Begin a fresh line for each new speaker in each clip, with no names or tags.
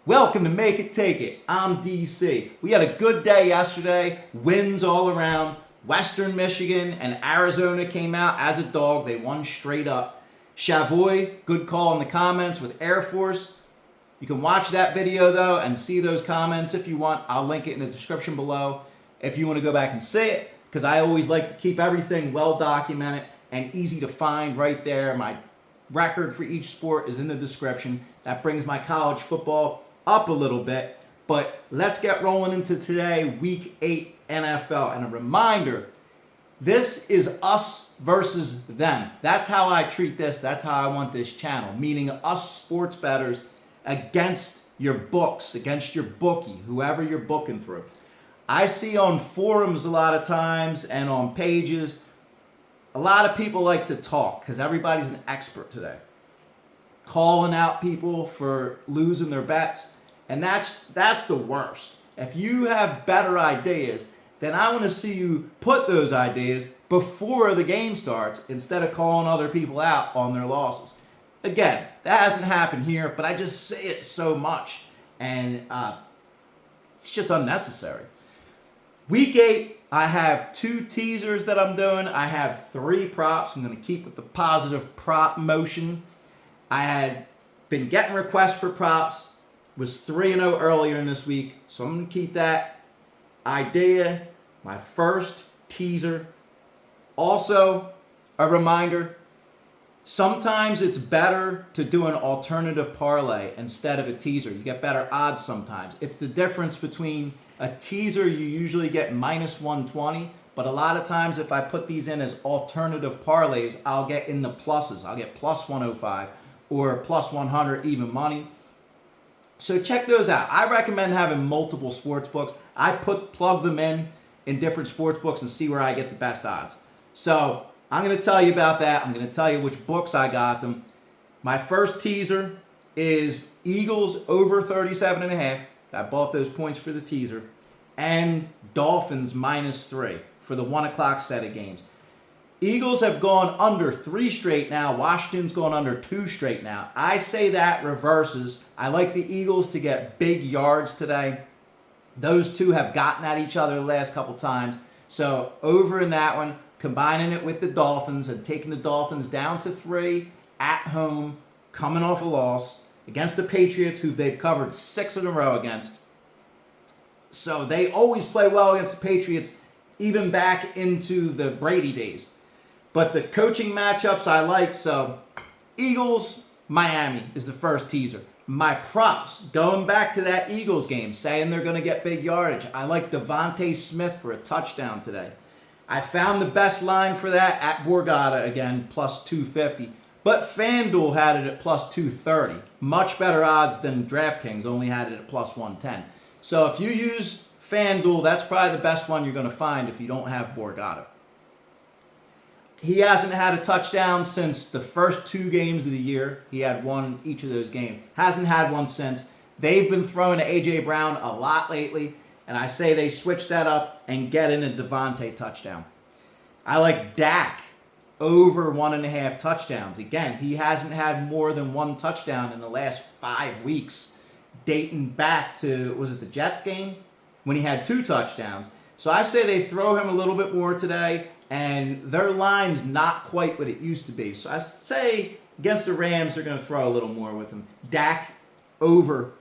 Welcome to Make It Take It. I'm DC. We had a good day yesterday. Wins all around. Western Michigan and Arizona came out as a dog. They won straight up. Chavoy, good call in the comments with Air Force. You can watch that video though and see those comments if you want. I'll link it in the description below if you want to go back and see it, because I always like to keep everything well documented and easy to find right there. My record for each sport is in the description. That brings my college football up a little bit. But let's get rolling into today, week 8 NFL. And a reminder, this is us versus them. That's how I treat this. That's how I want this channel, meaning us sports bettors against your books, against your bookie, whoever you're booking through. I see on forums a lot of times and on pages, a lot of people like to talk because everybody's an expert today. Calling out people for losing their bets. And that's the worst. If you have better ideas, then I want to see you put those ideas before the game starts instead of calling other people out on their losses. Again, that hasn't happened here, but I just say it so much. And it's just unnecessary. Week 8, I have 2 teasers that I'm doing. I have 3 props. I'm going to keep with the positive prop motion. I had been getting requests for props. Was 3-0 earlier in this week. So I'm going to keep that idea, my first teaser. Also, a reminder, sometimes it's better to do an alternative parlay instead of a teaser. You get better odds sometimes. It's the difference between a teaser, you usually get minus 120, but a lot of times if I put these in as alternative parlays, I'll get in the pluses. I'll get plus 105 or plus 100 even money. So check those out. I recommend having multiple sports books. I plug them in different sports books and see where I get the best odds. So I'm going to tell you about that. I'm going to tell you which books I got them. My first teaser is Eagles over 37.5. I bought those points for the teaser. And Dolphins minus 3 for the 1 o'clock set of games. Eagles have gone under 3 straight now. Washington's gone under 2 straight now. I say that reverses. I like the Eagles to get big yards today. Those two have gotten at each other the last couple times. So over in that one, combining it with the Dolphins and taking the Dolphins down to 3 at home, coming off a loss against the Patriots, who they've covered 6 in a row against. So they always play well against the Patriots, even back into the Brady days. But the coaching matchups I like, so Eagles, Miami is the first teaser. My props, going back to that Eagles game, saying they're going to get big yardage. I like Devontae Smith for a touchdown today. I found the best line for that at Borgata again, plus 250. But FanDuel had it at plus 230. Much better odds than DraftKings, only had it at plus 110. So if you use FanDuel, that's probably the best one you're going to find if you don't have Borgata. He hasn't had a touchdown since the first 2 games of the year. He had one each of those games. Hasn't had one since. They've been throwing to A.J. Brown a lot lately, and I say they switch that up and get in a Devontae touchdown. I like Dak over 1.5 touchdowns. Again, he hasn't had more than 1 touchdown in the last 5 weeks, dating back to, was it the Jets game? When he had 2 touchdowns. So I say they throw him a little bit more today, and their line's not quite what it used to be. So I say against the Rams, they're going to throw a little more with him. Dak over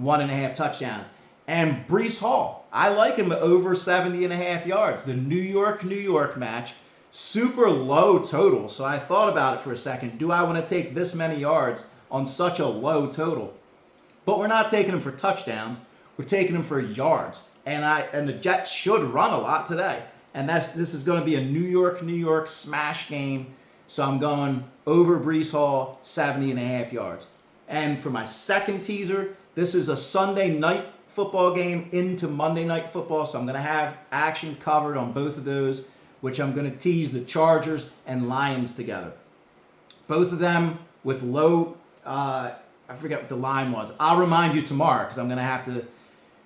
1.5 touchdowns. And Breece Hall, I like him over 70.5 yards. The New York match, super low total. So I thought about it for a second. Do I want to take this many yards on such a low total? But we're not taking him for touchdowns. We're taking him for yards. And the Jets should run a lot today. And this is going to be a New York smash game. So I'm going over Breece Hall, 70.5 yards. And for my second teaser, this is a Sunday night football game into Monday Night Football. So I'm going to have action covered on both of those, which I'm going to tease the Chargers and Lions together. Both of them with low, I forget what the line was. I'll remind you tomorrow because I'm going to have to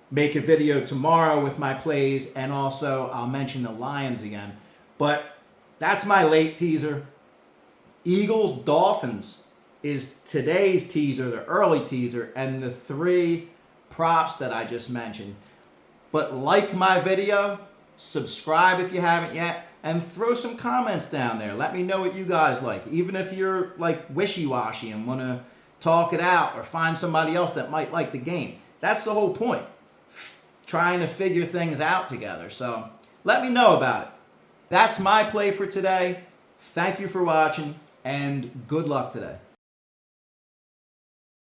make a video tomorrow with my plays, and also I'll mention the Lions again. But that's my late teaser. Eagles, Dolphins is today's teaser, the early teaser, and the 3 props that I just mentioned. But like my video, subscribe if you haven't yet, and throw some comments down there. Let me know what you guys like. Even if you're like wishy-washy and want to talk it out or find somebody else that might like the game. That's the whole point. Trying to figure things out together. So let me know about it. That's my play for today. Thank you for watching, and good luck today.